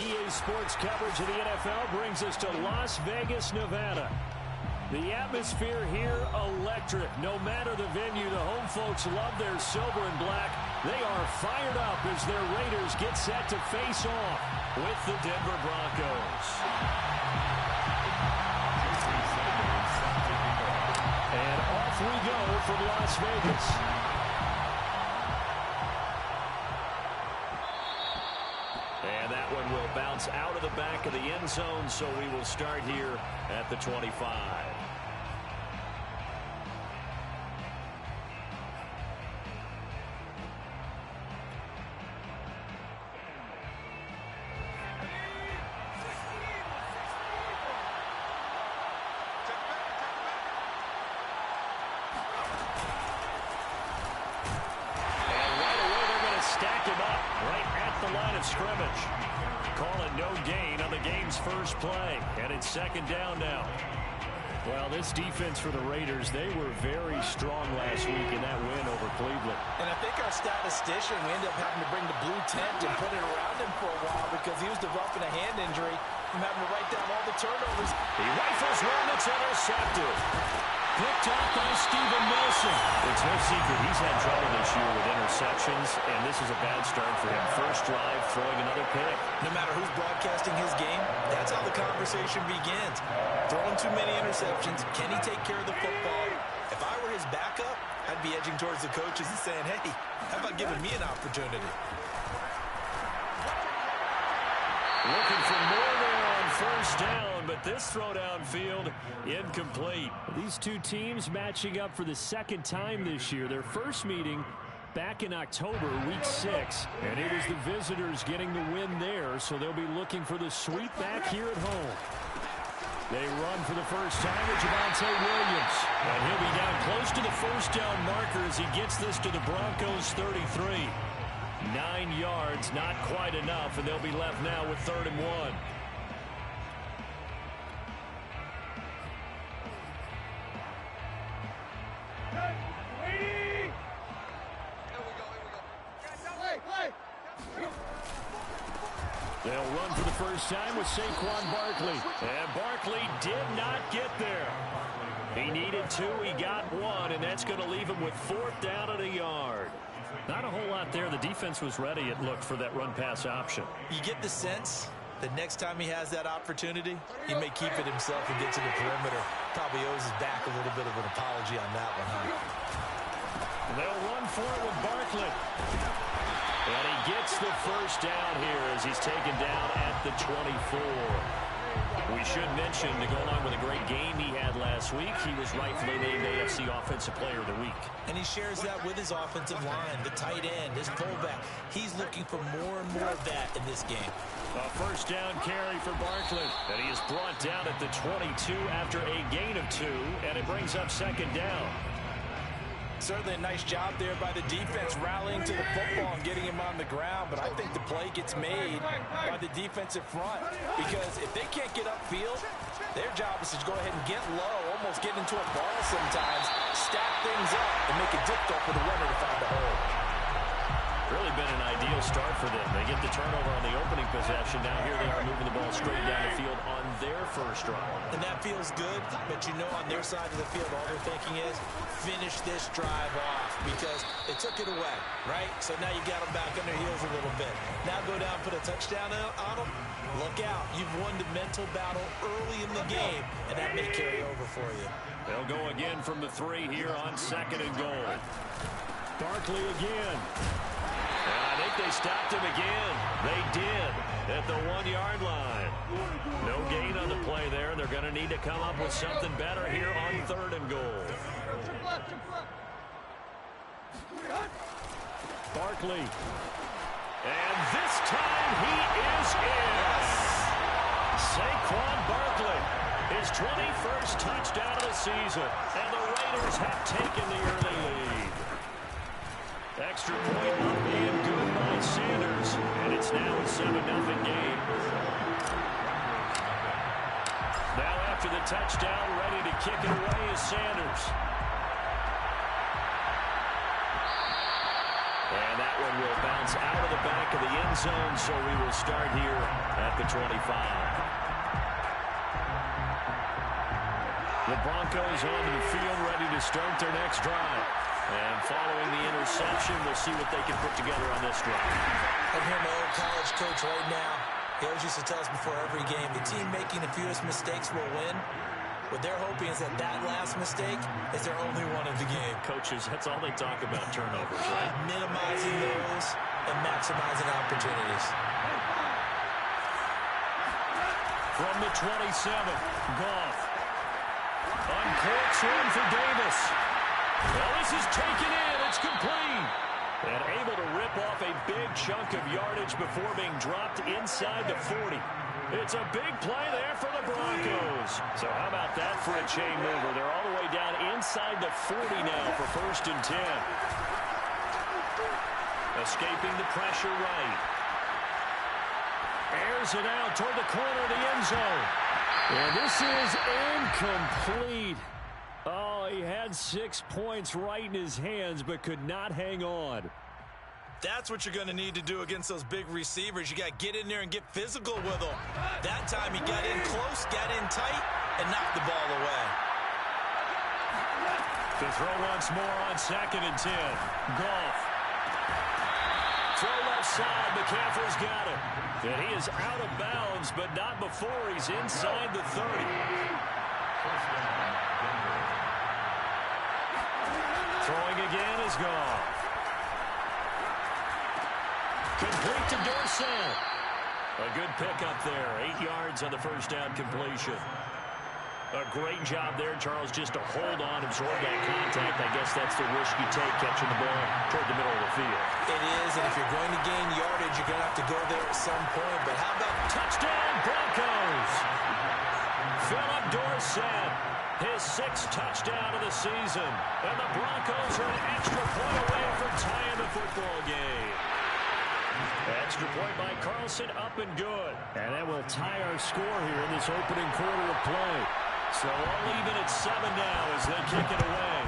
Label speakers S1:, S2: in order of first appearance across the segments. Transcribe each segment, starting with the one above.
S1: EA Sports coverage of the NFL brings us to Las Vegas, Nevada. The atmosphere here, electric. No matter the venue, the home folks love their silver and black. They are fired up as their Raiders get set to face off with the Denver Broncos. And off we go from Las Vegas. And that one will bounce out of the back of the end zone, so we will start here at the 25. Scrimmage. Calling no gain on the game's first play. And it's second down now. Well, this defense for the Raiders, they were very strong last week in that win over Cleveland.
S2: And I think our statistician, we ended up having to bring the blue tent and put it around him for a while because he was developing a hand injury from having to write down all the turnovers.
S1: He rifles one that's intercepted. Picked off by Steven Wilson. It's no secret he's had trouble this year with interceptions, and this is a bad start for him. First drive, throwing another pick.
S2: No matter who's broadcasting his game, that's how the conversation begins. Throwing too many interceptions. Can he take care of the football? If I were his backup, I'd be edging towards the coaches and saying, hey, how about giving me an opportunity?
S1: Looking for more there on first down, but this throw downfield incomplete. These two teams matching up for the second time this year. Their first meeting back in October, week 6, and it was the visitors getting the win there, so they'll be looking for the sweep back here at home. They run for the first time with Javonte Williams, and he'll be down close to the first down marker as he gets this to the Broncos' 33. 9 yards, not quite enough, and they'll be left now with 3rd and 1. They'll run for the first time with Saquon Barkley. And Barkley did not get there. He needed 2, he got 1, and that's going to leave him with 4th down and a yard. Not a whole lot there. The defense was ready, it looked, for that run-pass option.
S2: You get the sense that next time he has that opportunity, he may keep it himself and get to the perimeter. Probably owes his back a little bit of an apology on that one, huh?
S1: They'll run for it with Barkley. And he gets the first down here as he's taken down at the 24. We should mention, to go along with a great game he had last week, he was rightfully named AFC Offensive Player of the Week.
S2: And he shares that with his offensive line, the tight end, his fullback. He's looking for more and more of that in this game.
S1: A first down carry for Barkley. And he is brought down at the 22 after a gain of 2, and it brings up second down.
S2: Certainly a nice job there by the defense, rallying to the football and getting him on the ground. But I think the play gets made by the defensive front, because if they can't get upfield, their job is to go ahead and get low, almost get into a ball sometimes, stack things up, and make it difficult for the runner to find a hole.
S1: Really been an ideal start for them. They get the turnover on the opening possession. Now here they are moving the ball straight down the field on their first drive.
S2: And that feels good, but you know on their side of the field all they're thinking is finish this drive off, because they took it away, right? So now you got them back on their heels a little bit. Now go down, put a touchdown on them. Look out. You've won the mental battle early in the game, and that may carry over for you.
S1: They'll go again from the 3 here on 2nd and goal. Barkley again. And I think they stopped him again. They did at the 1-yard line. No gain on the play there. They're going to need to come up with something better here on 3rd and goal. Barkley. And this time he is in. Saquon Barkley, his 21st touchdown of the season. And the Raiders have taken the early lead. Extra point up and good by Sanders. And it's now a 7-0 game. Now after the touchdown, ready to kick it away is Sanders. And that one will bounce out of the back of the end zone, so we will start here at the 25. The Broncos onto the field, ready to start their next drive. And following the interception, we'll see what they can put together on this drive.
S2: I'm hearing my old college coach right now. He always used to tell us before every game, the team making the fewest mistakes will win. What they're hoping is that that last mistake is their only one of the game.
S1: Coaches, that's all they talk about, turnovers, right?
S2: Minimizing those and maximizing opportunities.
S1: From the 27, Goff. Uncorks one for Davis. Well, this is taken in. It's complete. And able to rip off a big chunk of yardage before being dropped inside the 40. It's a big play there for the Broncos. So how about that for a chain mover? They're all the way down inside the 40 now for 1st and 10. Escaping the pressure right. Airs it out toward the corner of the end zone. And this is incomplete. Oh, he had 6 points right in his hands, but could not hang on.
S2: That's what you're going to need to do against those big receivers. You got to get in there and get physical with them. That time he got in close, got in tight, and knocked the ball away.
S1: To throw once more on 2nd and 10. Goff. Throw left side. McCaffrey's got it. And he is out of bounds, but not before he's inside the 30. Throwing again is Goff. Complete to Dorsett. A good pickup there. 8 yards on the first down completion. A great job there, Charles, just to hold on, absorb that contact. I guess that's the risk you take catching the ball toward the middle of the field.
S2: It is, and if you're going to gain yardage, you're going to have to go there at some point. But how about
S1: touchdown Broncos? Philip Dorsett, his 6th touchdown of the season. And the Broncos are an extra point away from tying the football game. Extra point by Carlson, up and good. And that will tie our score here in this opening quarter of play. So all even at 7 now as they kick it away.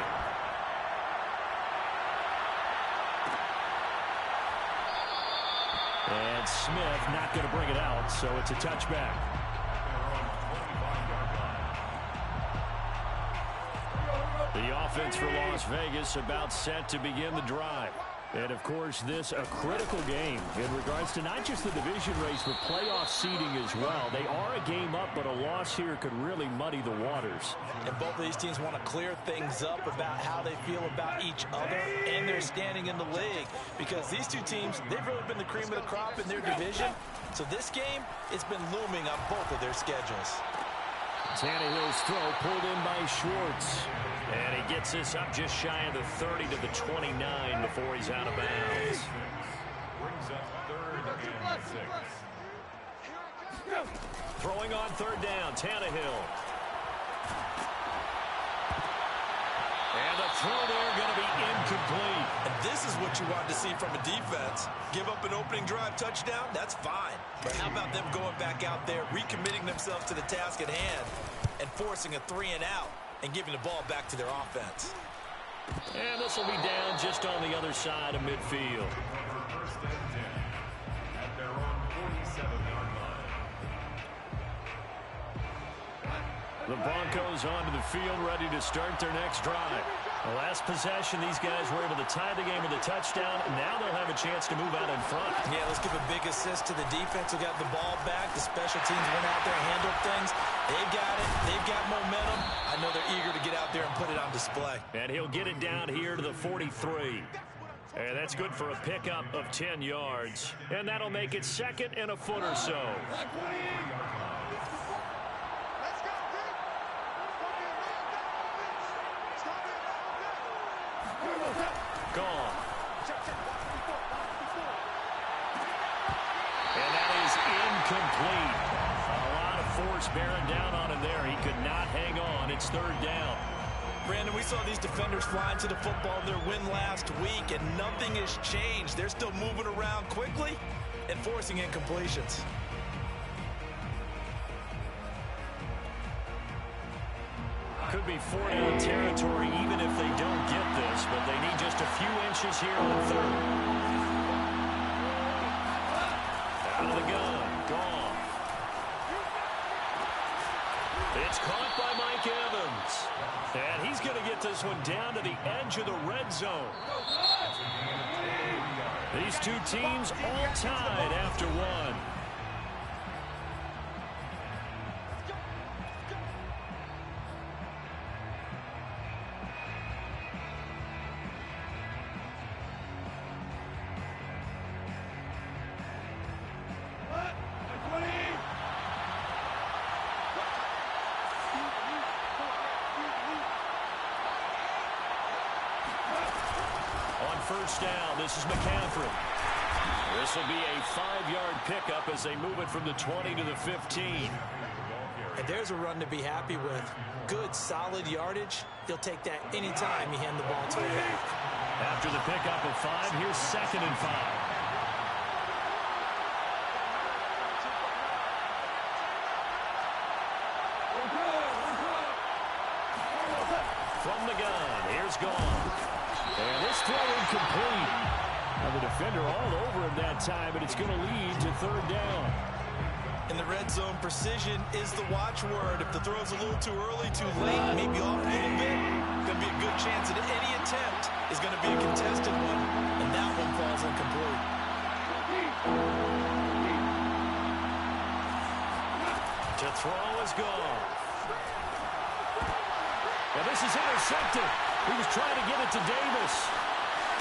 S1: And Smith not going to bring it out, so it's a touchback. The offense for Las Vegas about set to begin the drive. And, of course, this a critical game in regards to not just the division race, but playoff seeding as well. They are a game up, but a loss here could really muddy the waters.
S2: And both of these teams want to clear things up about how they feel about each other and their standing in the league. Because these two teams, they've really been the cream of the crop in their division. So this game, it's been looming on both of their schedules.
S1: Tannehill's throw pulled in by Schwartz. And he gets this up just shy of the 30 to the 29 before he's out of bounds.
S3: Brings up 3rd and 6.
S1: Throwing on 3rd down, Tannehill. And the throw there going to be incomplete.
S2: And this is what you want to see from a defense. Give up an opening drive touchdown, that's fine. But how about them going back out there, recommitting themselves to the task at hand, and forcing a 3 and out, and giving the ball back to their offense.
S1: And this will be down just on the other side of midfield.
S3: First and 10 at their own 47-yard line.
S1: The Broncos onto the field, ready to start their next drive. The last possession, these guys were able to tie the game with a touchdown. Now they'll have a chance to move out in front.
S2: Yeah, let's give a big assist to the defense who got the ball back. The special teams went out there and handled things. They've got it. They've got momentum. I know they're eager to get out there and put it on display.
S1: And he'll get it down here to the 43. And that's good for a pickup of 10 yards. And that'll make it 2nd and a foot or so. Gone. And that is incomplete. A lot of force bearing down on him there. He could not hang on. It's 3rd down.
S2: Brandon, we saw these defenders fly into the football in their win last week, and nothing has changed. They're still moving around quickly and forcing incompletions.
S1: Could be 40 territory even if they don't get this, but they need just a few inches here on 3rd. Out of the gun. Gone. It's caught by Mike Evans. And he's going to get this one down to the edge of the red zone. These two teams all tied after one. First down, this is McCaffrey. This will be a 5-yard pickup as they move it from the 20 to the 15.
S2: And there's a run to be happy with. Good, solid yardage. He'll take that anytime you hand the ball to a back.
S1: After the pickup of 5, here's 2nd and 5. From the gun, here's Gone. And this throw incomplete. Now the defender all over him that time, but it's going to lead to 3rd down.
S2: In the red zone, precision is the watchword. If the throw's a little too early, too late, maybe off a little bit, going to be a good chance that any attempt is going to be a contested one, and that one falls incomplete.
S1: To throw is Gone. And this is intercepted. He was trying to get it to Davis.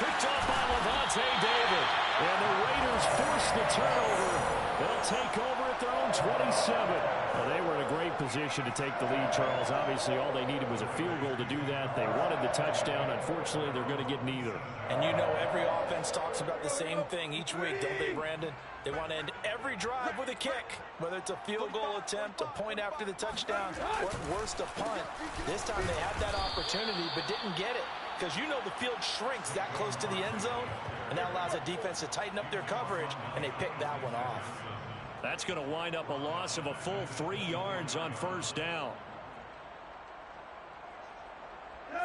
S1: Picked off by Levante David. And the Raiders force the turnover. They'll take over at their own 27. Well, they were in a great position to take the lead, Charles. Obviously, all they needed was a field goal to do that. They wanted the touchdown. Unfortunately, they're going to get neither.
S2: And you know every offense talks about the same thing each week, don't they, Brandon? They want to end every drive with a kick, whether it's a field goal attempt, a point after the touchdown, or at worst, a punt. This time they had that opportunity but didn't get it because you know the field shrinks that close to the end zone, and that allows the defense to tighten up their coverage, and they picked that one off.
S1: That's going to wind up a loss of a full 3 yards on 1st down.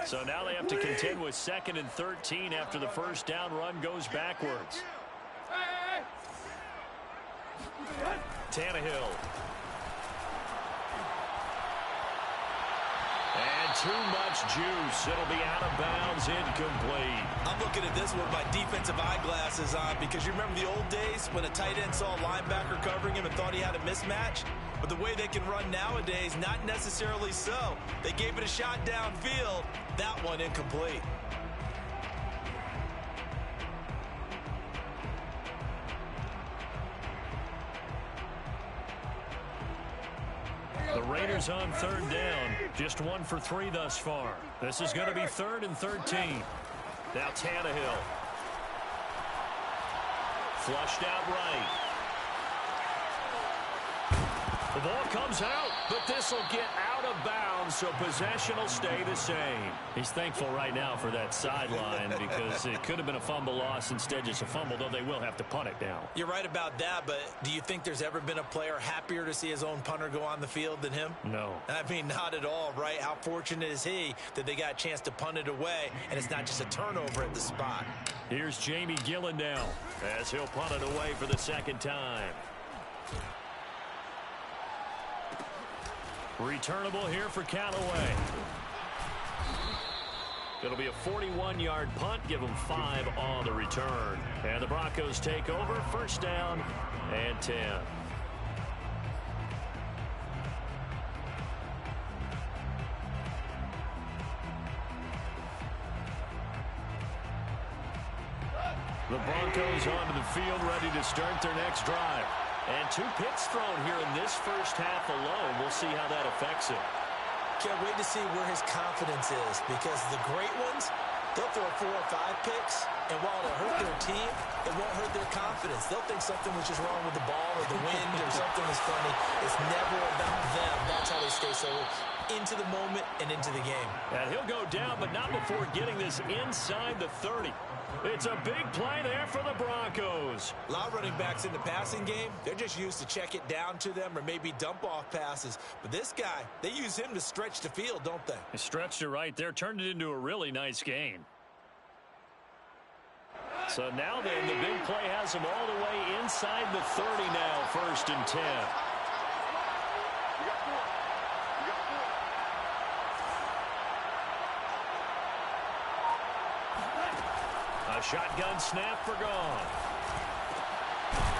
S1: So now they have to contend with 2nd and 13 after the 1st down run goes backwards. Tannehill. And too much juice. It'll be out of bounds, incomplete.
S2: I'm looking at this with my defensive eyeglasses on because you remember the old days when a tight end saw a linebacker covering him and thought he had a mismatch? But the way they can run nowadays, not necessarily so. They gave it a shot downfield. That one incomplete.
S1: The Raiders on 3rd down. Just 1 for 3 thus far. This is going to be 3rd and 13. Now Tannehill. Flushed out right. The ball comes out, but this will get out of bounds, so possession will stay the same. He's thankful right now for that sideline because it could have been a fumble loss, instead just a fumble, though they will have to punt it now.
S2: You're right about that, but do you think there's ever been a player happier to see his own punter go on the field than him?
S1: No.
S2: I mean, not at all, right? How fortunate is he that they got a chance to punt it away, and it's not just a turnover at the spot.
S1: Here's Jamie Gillen now as he'll punt it away for the 2nd time. Returnable here for Callaway. It'll be a 41-yard punt. Give them 5 on the return. And the Broncos take over. 1st down and 10. The Broncos onto the field, ready to start their next drive. And 2 picks thrown here in this 1st half alone. We'll see how that affects him.
S2: Can't wait to see where his confidence is, because the great ones, they'll throw 4 or 5 picks, and while it'll hurt their team, it won't hurt their confidence. They'll think something was just wrong with the ball or the wind or something was funny. It's never about them. That's how they stay so into the moment and into the game.
S1: And he'll go down, but not before getting this inside the 30. It's a big play there for the Broncos.
S2: A lot of running backs in the passing game, they're just used to check it down to them or maybe dump off passes. But this guy, they use him to stretch the field, don't they?
S1: They stretched it right there, turned it into a really nice game. So now then, the big play has him all the way inside the 30 now, 1st and 10. A shotgun snap for gone.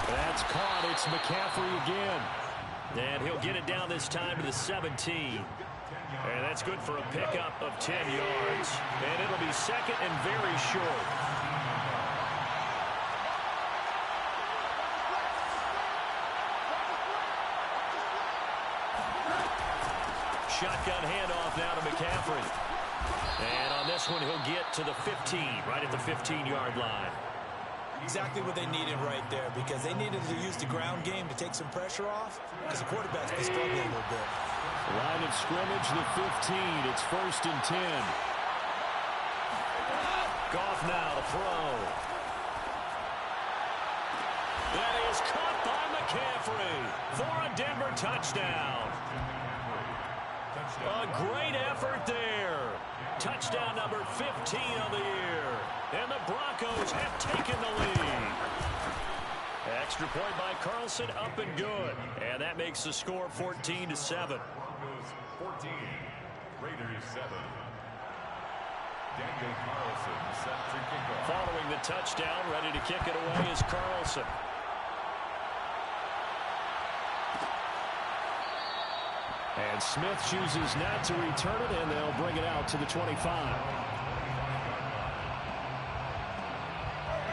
S1: That's caught. It's McCaffrey again. And he'll get it down this time to the 17. And that's good for a pickup of 10 yards. And it'll be 2nd and very short. Shotgun handoff now to McCaffrey. And on this one, he'll get to the 15, right at the 15-yard line.
S2: Exactly what they needed right there, because they needed to use the ground game to take some pressure off, because the quarterback's been struggling a little bit.
S1: Line of scrimmage, the 15. It's 1st and 10. Goff now to throw. That is caught by McCaffrey for a Denver touchdown. A great effort there. Touchdown number 15 of the year. And the Broncos have taken the lead. Extra point by Carlson, up and good. And that makes the score 14-7.
S3: Broncos 14, Raiders 7. Daniel Carlson set to kick off.
S1: Following the touchdown, ready to kick it away is Carlson. And Smith chooses not to return it, and they'll bring it out to the 25.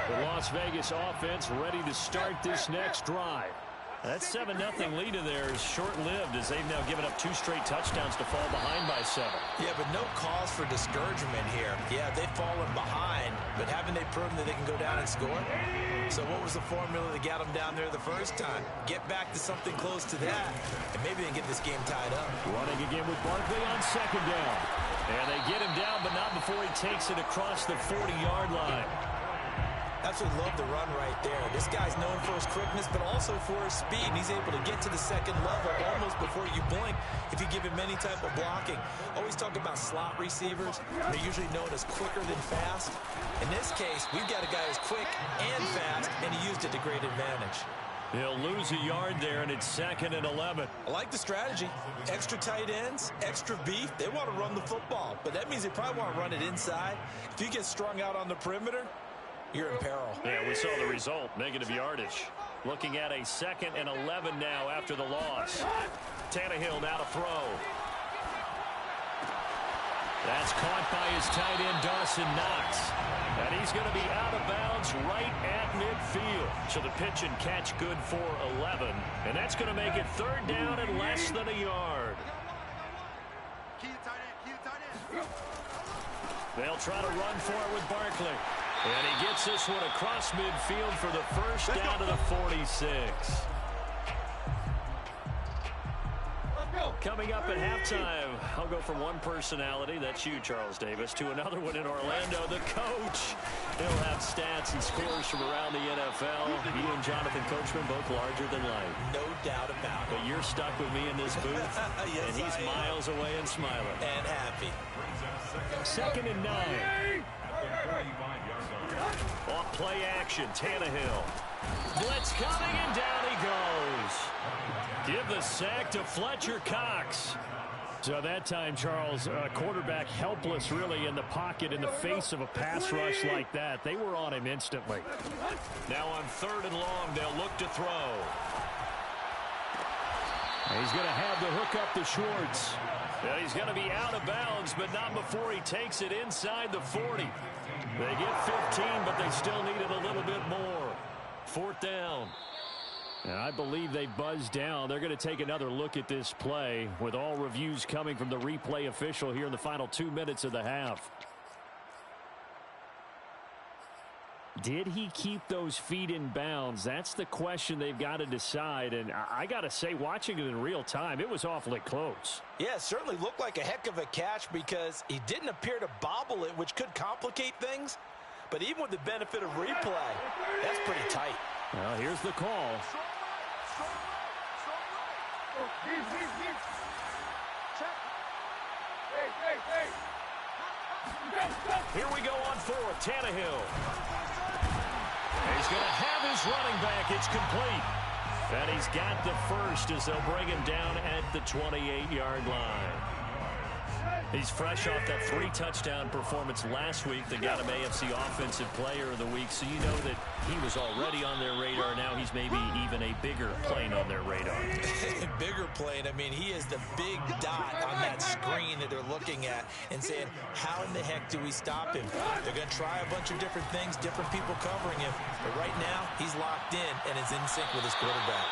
S1: The Las Vegas offense ready to start this next drive. That 7-0 lead in there is short-lived, as they've now given up 2 straight touchdowns to fall behind by 7.
S2: Yeah, but no cause for discouragement here. Yeah, they've fallen behind, but haven't they proven that they can go down and score? So what was the formula that got them down there the first time? Get back to something close to that, and maybe they can get this game tied up.
S1: Running again with Barkley on 2nd down. And they get him down, but not before he takes it across the 40-yard line.
S2: Absolutely love the run right there. This guy's known for his quickness, but also for his speed. And he's able to get to the 2nd level almost before you blink if you give him any type of blocking. Always talk about slot receivers. They're usually known as quicker than fast. In this case, we've got a guy who's quick and fast, and he used it to great advantage.
S1: He'll lose a yard there, and it's 2nd and 11.
S2: I like the strategy. Extra tight ends, extra beef. They want to run the football, but that means they probably want to run it inside. If you get strung out on the perimeter, you're in peril.
S1: Yeah, we saw the result, negative yardage. Looking at a 2nd and 11 now after the loss. Tannehill now to throw. That's caught by his tight end, Dawson Knox. And he's going to be out of bounds right at midfield. So the pitch and catch good for 11. And that's going to make it 3rd down and less than a yard. They'll try to run for it with Barkley. And he gets this one across midfield for the 1st down to the 46. Coming up at halftime, I'll go from one personality, that's you, Charles Davis, to another one in Orlando, the coach. He'll have stats and scores from around the NFL. You and Jonathan Coachman, both larger than life.
S2: No doubt about it.
S1: But you're stuck with me in this booth,
S2: yes,
S1: and he's miles away and smiling.
S2: And happy.
S1: 2nd and 9. Off play action, Tannehill. Blitz coming, and down he goes. Give the sack to Fletcher Cox. So that time, Charles, quarterback helpless really in the pocket in the face of a pass rush like that. They were on him instantly. Now on 3rd and long, they'll look to throw. And he's going to have the hook up to Schwartz. Yeah, he's going to be out of bounds, but not before he takes it inside the 40. They get 15, but they still need it a little bit more. 4th down. And I believe they buzzed down. They're going to take another look at this play with all reviews coming from the replay official here in the final 2 minutes of the half. Did he keep those feet in bounds? That's the question they've got to decide. And I got to say, watching it in real time, it was awfully close.
S2: Yeah, it certainly looked like a heck of a catch because he didn't appear to bobble it, which could complicate things. But even with the benefit of replay, that's pretty tight.
S1: Well, here's the call. Here we go on 4th. Tannehill. He's going to have his running back. It's complete. And he's got the first as they'll bring him down at the 28-yard line. He's fresh off that 3-touchdown performance last week that got him AFC Offensive Player of the Week. So you know that he was already on their radar. Now he's maybe even a bigger plane on their radar.
S2: Bigger plane. I mean, he is the big dot on that screen that they're looking at and saying, how in the heck do we stop him? They're going to try a bunch of different things, different people covering him. But right now, he's locked in and is in sync with his quarterback.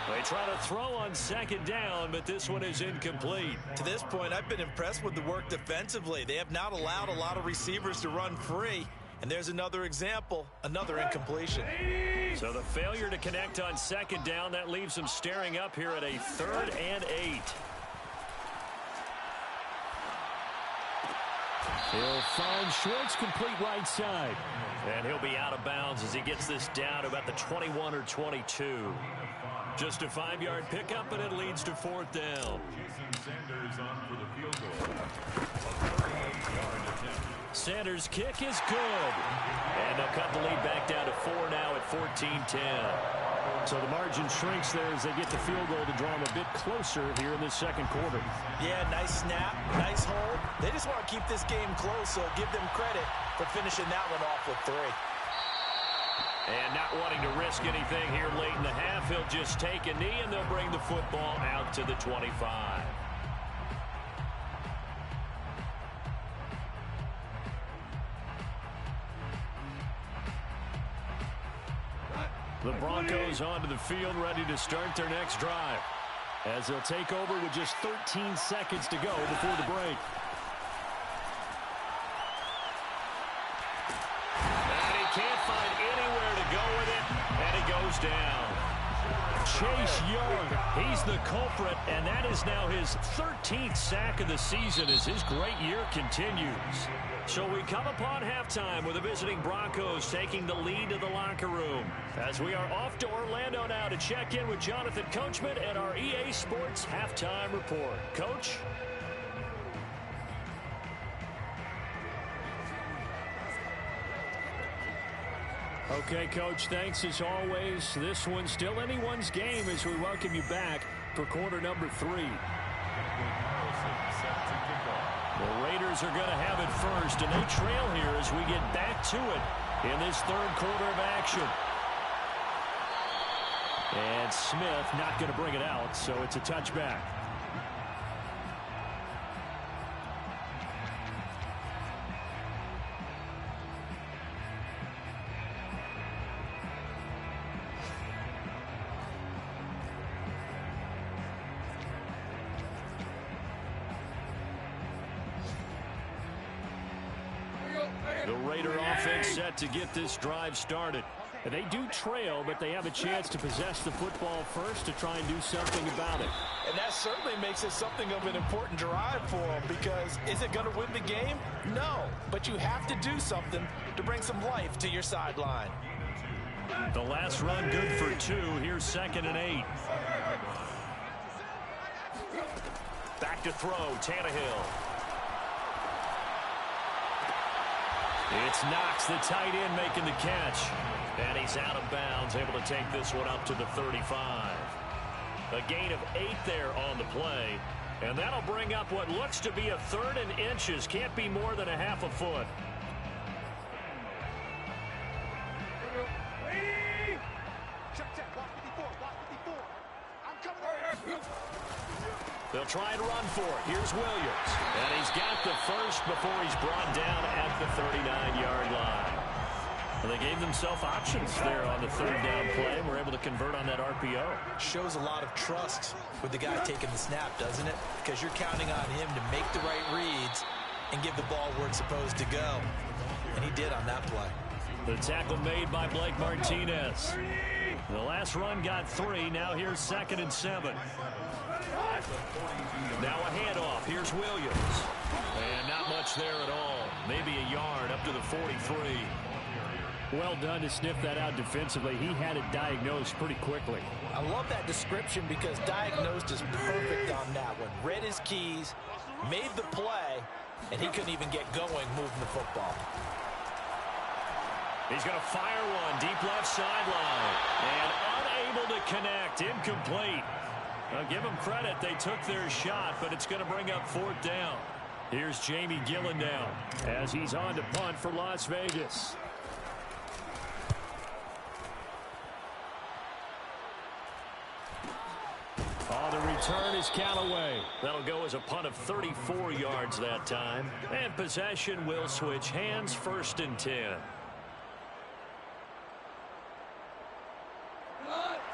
S1: They try to throw on second down, but this one is incomplete.
S2: To this point, I've been impressed with the work defensively. They have not allowed a lot of receivers to run free. And there's another example, another incompletion.
S1: So the failure to connect on second down, that leaves them staring up here at a 3rd and 8. He'll find Schwartz complete right side. And he'll be out of bounds as he gets this down to about the 21 or 22. Just a 5-yard pickup, and it leads to 4th down.
S3: Sanders on for the field goal.
S1: Sanders' kick is good. And they'll cut the lead back down to 4 now at 14-10. So the margin shrinks there as they get the field goal to draw them a bit closer here in this second quarter.
S2: Yeah, nice snap, nice hold. They just want to keep this game close, so give them credit for finishing that one off with 3.
S1: And not wanting to risk anything here late in the half, he'll just take a knee, and they'll bring the football out to the 25. The Broncos onto the field, ready to start their next drive, as they'll take over with just 13 seconds to go before the break. Can't find anywhere to go with it, and he goes down. Chase Young, he's the culprit, and that is now his 13th sack of the season as his great year continues. So we come upon halftime with the visiting Broncos taking the lead to the locker room, as we are off to Orlando now to check in with Jonathan Coachman and our EA Sports Halftime Report. Coach? Okay, Coach, thanks as always. This one's still anyone's game as we welcome you back for quarter number 3. The Raiders are going to have it first, and they trail here as we get back to it in this third quarter of action. And Smith not going to bring it out, so it's a touchback. The Raider offense set to get this drive started. They do trail, but they have a chance to possess the football first to try and do something about it.
S2: And that certainly makes it something of an important drive for them, because is it going to win the game? No, but you have to do something to bring some life to your sideline.
S1: The last run good for 2. Here's 2nd and 8. Back to throw, Tannehill. It's Knox, the tight end, making the catch. And he's out of bounds, able to take this one up to the 35. A gain of 8 there on the play. And that'll bring up what looks to be a 3rd and inches. Can't be more than a half a foot. They'll try and run for it. Here's Williams. And he's got the first before he's brought down at the 39-yard line. Well, they gave themselves options there on the 3rd down play and were able to convert on that RPO.
S2: Shows a lot of trust with the guy taking the snap, doesn't it? Because you're counting on him to make the right reads and give the ball where it's supposed to go. And he did on that play.
S1: The tackle made by Blake Martinez. The last run got 3. Now here's 2nd and 7. Now a handoff. Here's Williams. And not much there at all. Maybe a yard up to the 43. Well done to sniff that out defensively. He had it diagnosed pretty quickly.
S2: I love that description because diagnosed is perfect on that one. Read his keys, made the play, and he couldn't even get going moving the football.
S1: He's going to fire one deep left sideline. And unable to connect. Incomplete. Now, give them credit. They took their shot, but it's going to bring up 4th down. Here's Jamie Gillen now as he's on to punt for Las Vegas. Oh, the return is Callaway. That'll go as a punt of 34 yards that time. And possession will switch hands, 1st and 10.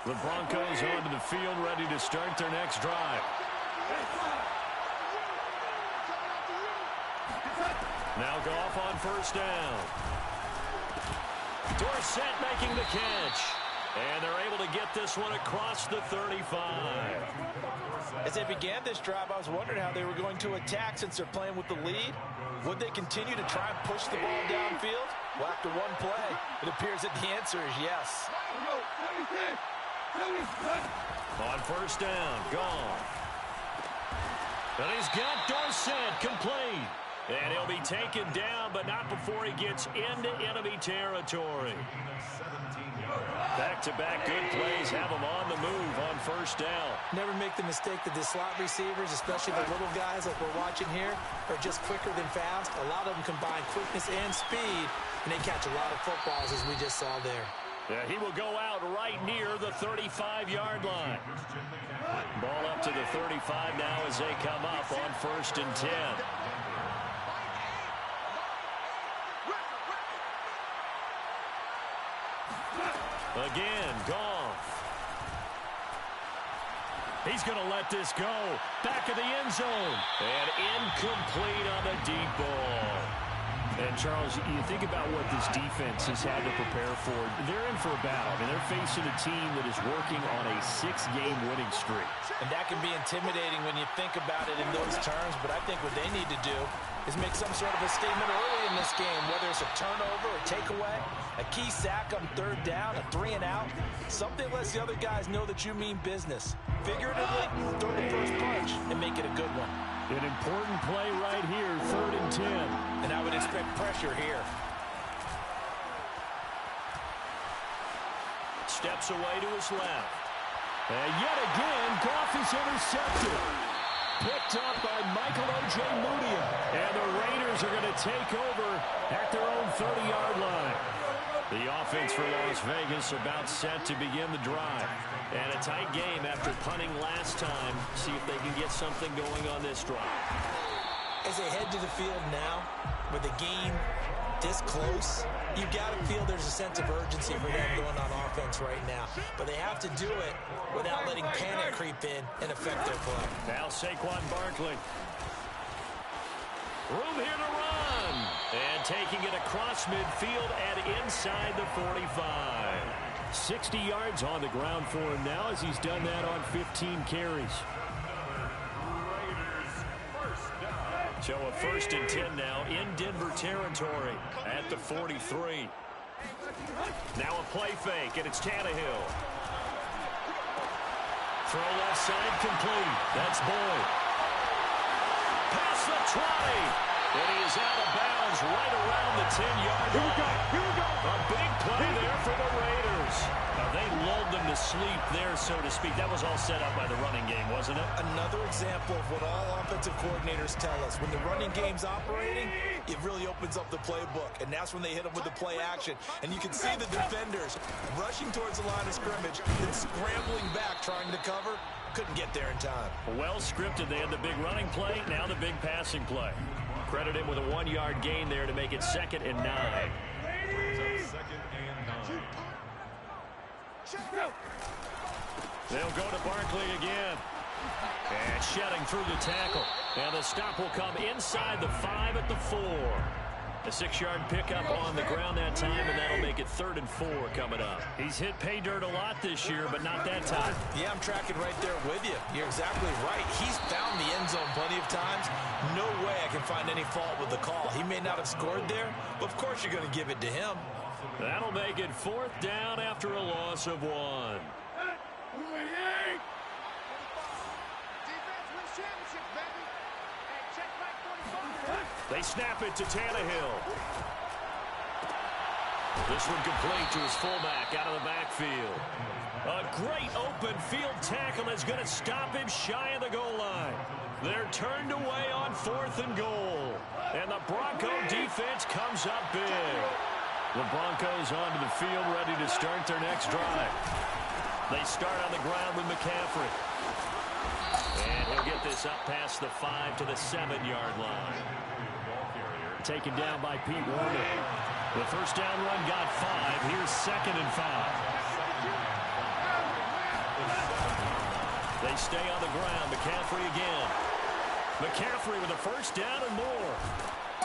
S1: The Broncos onto the field, ready to start their next drive. Now Goff on 1st down. Dorsett making the catch. And they're able to get this one across the 35.
S2: As they began this drive, I was wondering how they were going to attack since they're playing with the lead. Would they continue to try and push the ball downfield? Well, after one play, it appears that the answer is yes.
S1: On 1st down, Goff. And he's got Dorsett complete. And he'll be taken down, but not before he gets into enemy territory. Back-to-back good plays have him on the move on 1st down.
S4: Never make the mistake that the slot receivers, especially the little guys like we're watching here, are just quicker than fast. A lot of them combine quickness and speed, and they catch a lot of footballs, as we just saw there.
S1: Yeah, he will go out right near the 35-yard line. Ball up to the 35 now as they come up on 1st and 10. Again, Goff. He's going to let this go. Back of the end zone. And incomplete on the deep ball. And, Charles, you think about what this defense has had to prepare for. They're in for a battle. I mean, they're facing a team that is working on a 6-game winning streak.
S2: And that can be intimidating when you think about it in those terms. But I think what they need to do is make some sort of a statement early in this game, whether it's a turnover, a takeaway, a key sack on 3rd down, a 3-and-out. Something lets the other guys know that you mean business. Figuratively, throw the first punch and make it a good one.
S1: An important play right here, 3rd and 10.
S2: And I would expect pressure here.
S1: Steps away to his left. And yet again, Goff is intercepted. Picked up by Michael O.J. Mudia. And the Raiders are going to take over at their own 30-yard line. The offense for Las Vegas about set to begin the drive. And a tight game after punting last time. See if they can get something going on this drive.
S4: As they head to the field now, with the game this close, you got to feel there's a sense of urgency for them going on offense right now. But they have to do it without letting panic creep in and affect their play.
S1: Now Saquon Barkley. Room here to run. And taking it across midfield and inside the 45. 60 yards on the ground for him now as he's done that on 15 carries. So a 1st and 10 now in Denver territory at the 43. Now a play fake, and it's Tannehill. Throw left side complete. That's Boyd. Past the 20. And he is out of bounds right around the 10-yard line. Here we go. A big play there for the Raiders. Now they lulled them to sleep there, so to speak. That was all set up by the running game, wasn't it?
S4: Another example of what all offensive coordinators tell us. When the running game's operating, it really opens up the playbook. And that's when they hit them with the play action. And you can see the defenders rushing towards the line of scrimmage, then scrambling back trying to cover. Couldn't get there in time.
S1: Well scripted. They had the big running play, now the big passing play. Credit him with a 1-yard gain there to make it 2nd and 9. They'll go to Barkley again. And shedding through the tackle. And the stop will come inside the 5 at the 4. A 6-yard pickup on the ground that time, and that'll make it 3rd and 4 coming up. He's hit pay dirt a lot this year, but not that time.
S4: Yeah, I'm tracking right there with you. You're exactly right. He's found the end zone plenty of times. No way I can find any fault with the call. He may not have scored there, but of course you're going to give it to him.
S1: That'll make it 4th down after a loss of 1. They snap it to Tannehill. This one complete to his fullback out of the backfield. A great open field tackle is going to stop him shy of the goal line. They're turned away on 4th and goal. And the Bronco defense comes up big. The Broncos onto the field ready to start their next drive. They start on the ground with McCaffrey. And he'll get this up past the 5 to the 7-yard line. Taken down by Pete Warner. The first down run got 5. Here's 2nd and 5. They stay on the ground. McCaffrey again. McCaffrey with a first down and more.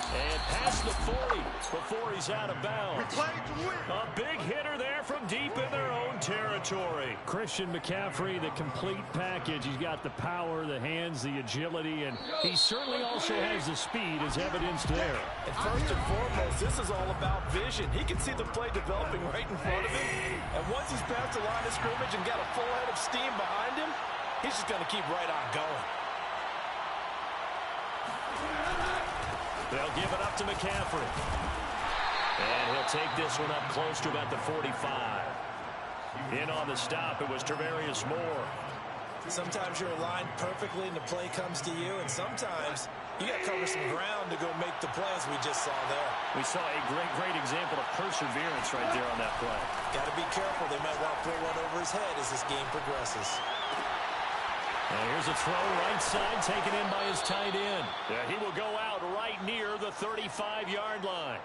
S1: And past the 40 before he's out of bounds. A big hitter there from deep in their own territory. Christian McCaffrey, the complete package. He's got the power, the hands, the agility, and he certainly also has the speed as evidenced there.
S2: And first and foremost, this is all about vision. He can see the play developing right in front of him. And once he's past the line of scrimmage and got a full head of steam behind him, he's just going to keep right on going.
S1: They'll give it up to McCaffrey. And he'll take this one up close to about the 45. In on the stop, it was Tarvarius Moore.
S4: Sometimes you're aligned perfectly and the play comes to you, and sometimes you got to cover some ground to go make the play, as we just saw there.
S1: We saw a great example of perseverance right there on that play.
S4: Got to be careful. They might want to throw one over his head as this game progresses.
S1: And here's a throw right side taken in by his tight end. Yeah, he will go out right near the 35-yard line.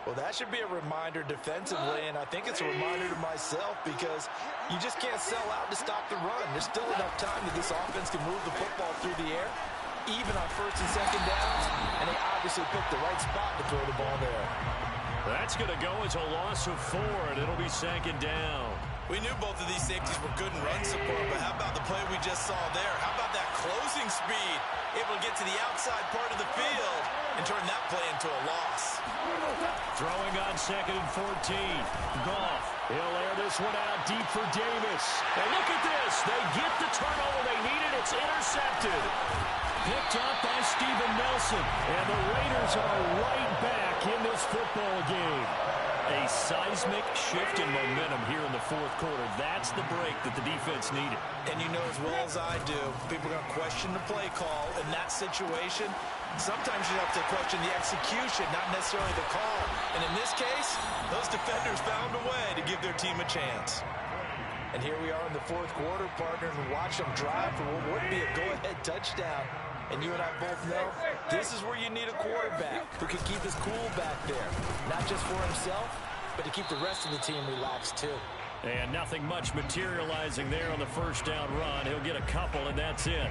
S4: Well, that should be a reminder defensively, and I think it's a reminder to myself because you just can't sell out to stop the run. There's still enough time that this offense can move the football through the air, even on 1st and 2nd downs, and they obviously picked the right spot to throw the ball there.
S1: That's going to go as a loss of 4, and it'll be 2nd down.
S4: We knew both of these safeties were good in run support, but how about the play we just saw there? How about that closing speed? Able to get to the outside part of the field and turn that play into a loss.
S1: Throwing on 2nd and 14. Goff. He'll air this one out deep for Davis. And look at this. They get the turnover they needed. It's intercepted. Picked up by Steven Nelson. And the Raiders are right back in this football game. A seismic shift in momentum here in the 4th quarter. That's the break that the defense needed.
S4: And you know as well as I do, people are going to question the play call in that situation. Sometimes you have to question the execution, not necessarily the call. And in this case, those defenders found a way to give their team a chance. And here we are in the 4th quarter, partner, and watch them drive for what would be a go-ahead touchdown. And you and I both know this is where you need a quarterback who can keep his cool back there. Not just for himself, but to keep the rest of the team relaxed too.
S1: And nothing much materializing there on the first down run. He'll get a couple, and that's it.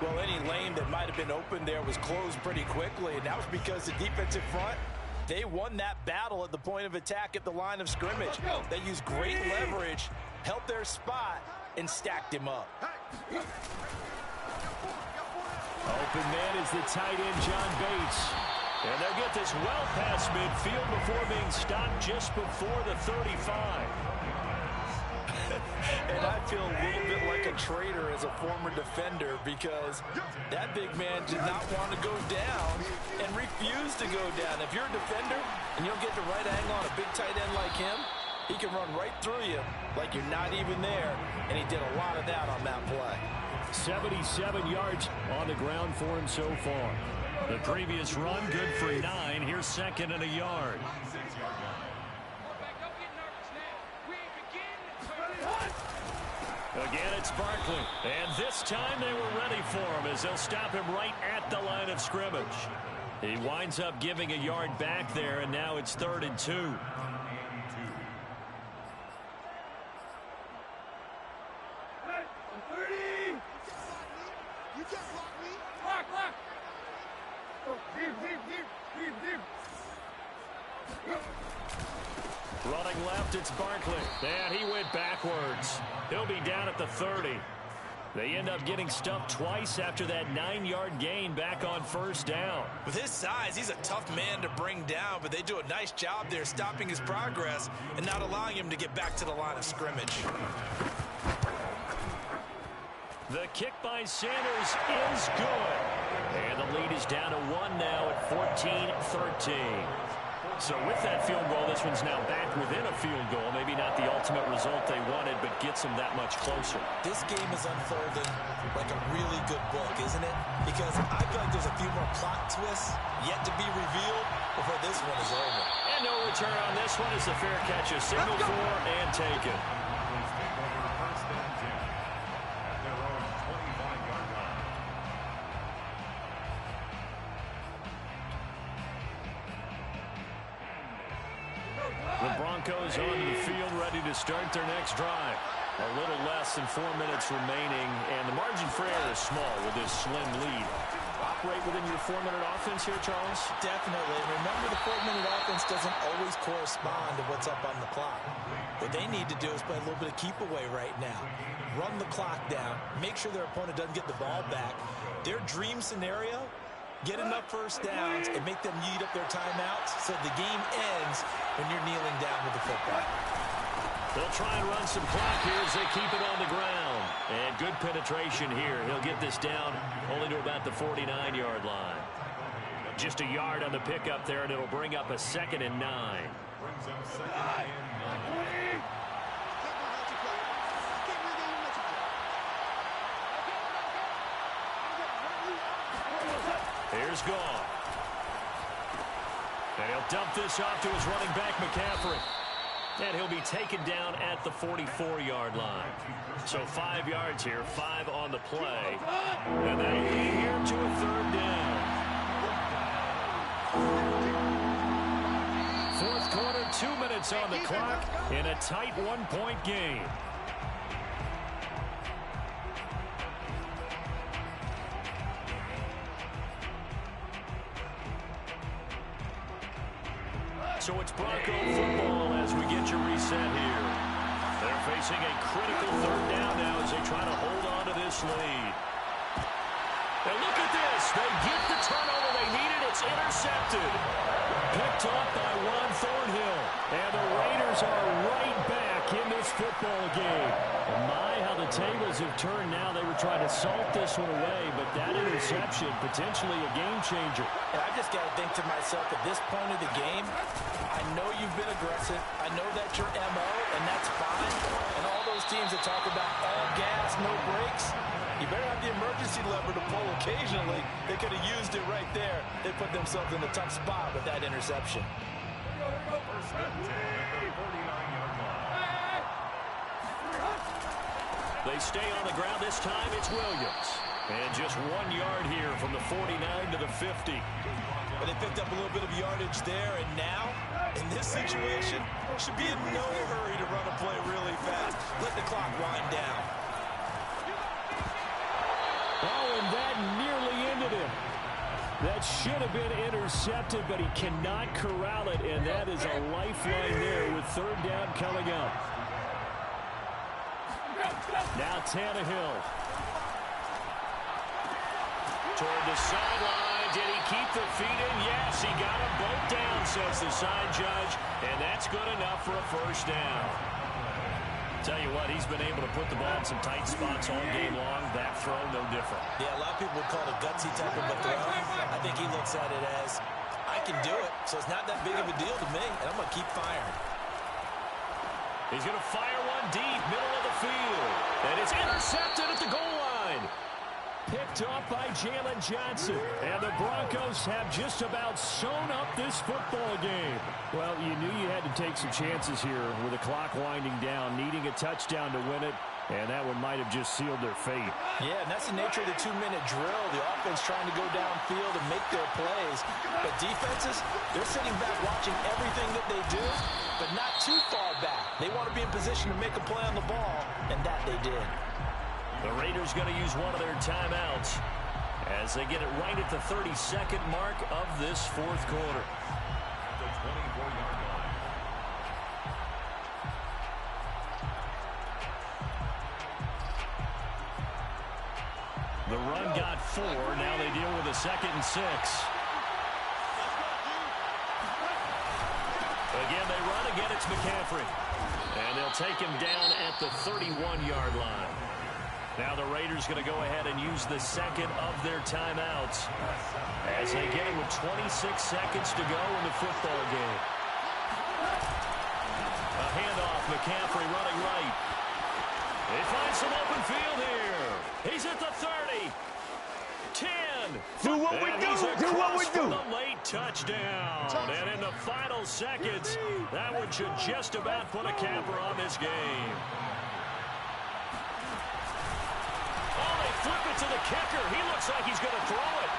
S2: Well, any lane that might have been open there was closed pretty quickly, and that was because the defensive front, they won that battle at the point of attack at the line of scrimmage. They used great leverage, held their spot, and stacked him up.
S1: Open man is the tight end, John Bates. And they'll get this well past midfield before being stopped just before the 35.
S2: And I feel a little bit like a traitor as a former defender because that big man did not want to go down and refused to go down. If you're a defender and you don't get the right angle on a big tight end like him, he can run right through you like you're not even there, and he did a lot of that on that play.
S1: 77 yards on the ground for him so far. The previous run, good for 9. Here's 2nd and a yard. Again, it's Barkley. And this time they were ready for him as they'll stop him right at the line of scrimmage. He winds up giving a yard back there, and now it's 3rd and 2. Running left, it's Barkley. And he went backwards. He'll be down at the 30. They end up getting stumped twice after that 9-yard gain back on first down.
S4: With his size, he's a tough man to bring down, but they do a nice job there stopping his progress and not allowing him to get back to the line of scrimmage.
S1: The kick by Sanders is good. And the lead is down to 1 now at 14-13. So with that field goal, this one's now back within a field goal. Maybe not the ultimate result they wanted, but gets them that much closer.
S4: This game is unfolding like a really good book, isn't it? Because I feel like there's a few more plot twists yet to be revealed before this one is over.
S1: And no return on this one as the fair catch is signaled for and taken.
S3: First and 10 at their own 25-yard line.
S1: The Broncos onto the field, ready to start their next drive. A little less than 4 minutes remaining, and the margin for error is small with this slim lead. Operate within your 4-minute offense here, Charles?
S4: Definitely. Remember, the 4-minute offense doesn't always correspond to what's up on the clock. What they need to do is play a little bit of keep away right now. Run the clock down. Make sure their opponent doesn't get the ball back. Their dream scenario, get enough first downs and make them eat up their timeouts so the game ends when you're kneeling down with the football.
S1: They'll try and run some clock here as they keep it on the ground. And good penetration here. He'll get this down only to about the 49-yard line. Just a yard on the pickup there, and it'll bring up a 2nd and 9.
S3: Brings up 2nd and 9.
S1: Here's Gone. And he'll dump this off to his running back, McCaffrey. And he'll be taken down at the 44-yard line. So 5 yards here, 5 on the play. And that'll lead here to a 3rd down. Fourth quarter, 2 minutes on the clock in a tight 1-point game. So it's Bronco football as we get your reset here. They're facing a critical 3rd down now as they try to hold on to this lead. And look at this. They get the turnover they needed. It's intercepted. Picked off by Juan Thornhill. And the Raiders are right back in this football game. And my, how the tables have turned now. They were trying to salt this one away, but that interception, potentially a game changer.
S4: And I just got to think to myself, at this point of the game, I know you've been aggressive. I know that's your MO, and that's fine. And all those teams that talk about all gas, no brakes, you better have the emergency lever to pull occasionally. They could have used it right there. They put themselves in a tough spot with that interception.
S3: First and 10 at the 49-yard line.
S1: They stay on the ground. This time it's Williams. And just 1 yard here from the 49 to the 50.
S4: But they picked up a little bit of yardage there, and now, in this situation, should be in no hurry to run a play really fast. Let the clock wind down.
S1: Oh, and that nearly ended him. That should have been intercepted, but he cannot corral it, and that is a lifeline there with 3rd down coming up. Now Tannehill. Toward the sideline. Did he keep the feet in? Yes, he got them both down, says the side judge, and that's good enough for a 1st down. Tell you what, he's been able to put the ball in some tight spots all game long. That throw, no different.
S4: Yeah, a lot of people would call it a gutsy type of a throw. I think he looks at it as, I can do it, so it's not that big of a deal to me, and I'm going to keep firing.
S1: He's going to fire one deep, middle of the field. And it's intercepted at the goal line. Picked off by Jalen Johnson. And the Broncos have just about sewn up this football game. Well, you knew you had to take some chances here with the clock winding down, needing a touchdown to win it. And that one might have just sealed their fate.
S4: Yeah, and that's the nature of the 2-minute drill. The offense trying to go downfield and make their plays. But defenses, they're sitting back watching everything that they do, but not too far back. They want to be in position to make a play on the ball, and that they did.
S1: The Raiders going to use one of their timeouts as they get it right at the 32nd mark of this 4th quarter.
S3: The 24-yard line.
S1: The run got 4. Now they deal with a 2nd and 6. Again, they run. Again, it's McCaffrey. And they'll take him down at the 31-yard line. Now the Raiders going to go ahead and use the second of their timeouts as they get it with 26 seconds to go in the football game. A handoff, McCaffrey running right. He finds some open field here. He's at the 30. 10.
S5: Do what we do. Do what we do.
S1: The late touchdown. And in the final seconds, that one should just about put a capper on this game. Oh, they flip it to the kicker. He looks like he's going to throw it.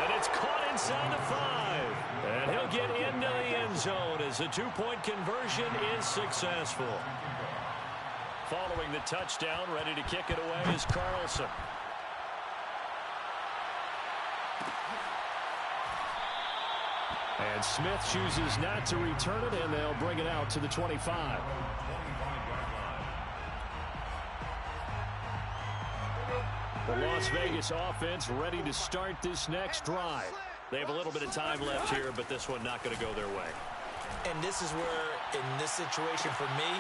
S1: And it's caught inside the 5. And he'll get into the end zone as the two-point conversion is successful. Following the touchdown, ready to kick it away is Carlson. And Smith chooses not to return it, and they'll bring it out to the 25. The Las Vegas offense ready to start this next drive. They have a little bit of time left here, but this one not going to go their way.
S4: And this is where, in this situation for me,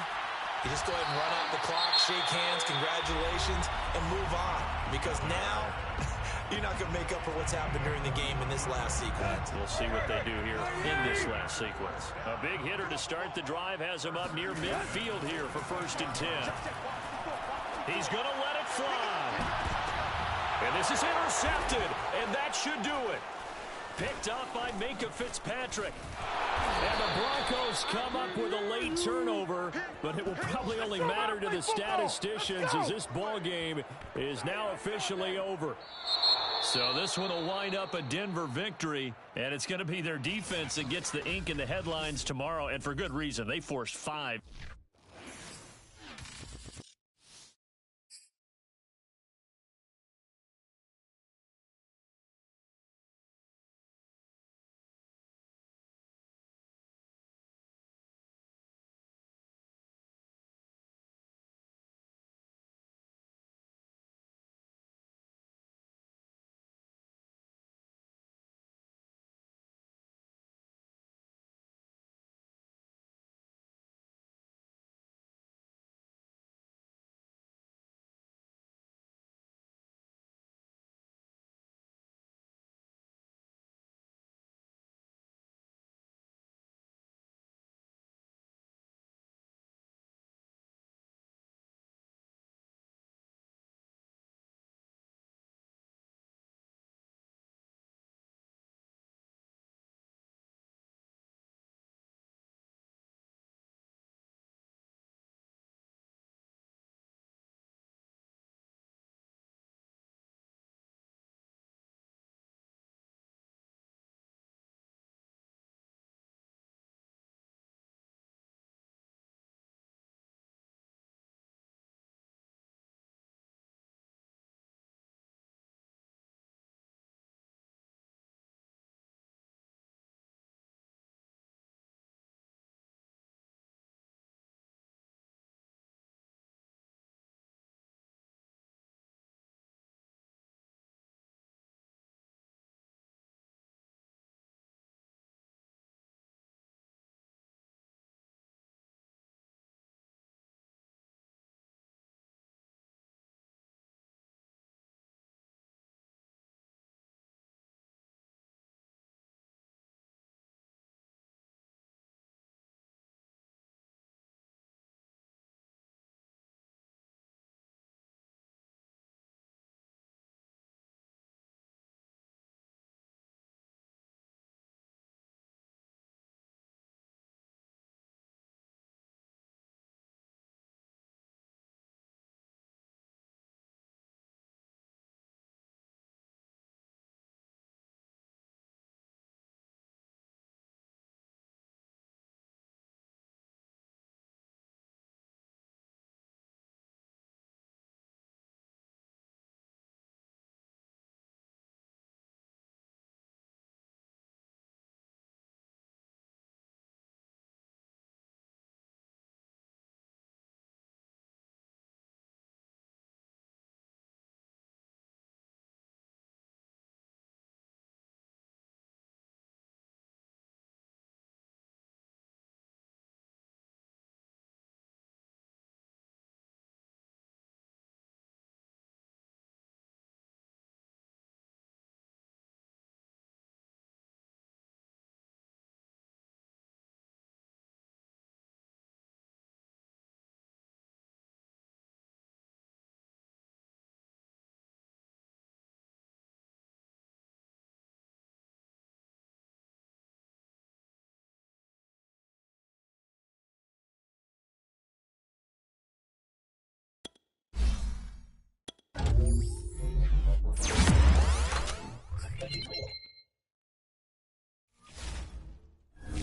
S4: you just go ahead and run out the clock, shake hands, congratulations, and move on. Because now, you're not going to make up for what's happened during the game in this last sequence.
S1: We'll see what they do here in this last sequence. A big hitter to start the drive has him up near midfield here for 1st and 10. He's going to let it fly. And this is intercepted, and that should do it. Picked up by Minkah Fitzpatrick. And the Broncos come up with a late turnover, but it will probably only matter to the statisticians as this ball game is now officially over. So this one will wind up a Denver victory, and it's going to be their defense that gets the ink in the headlines tomorrow, and for good reason. They forced 5.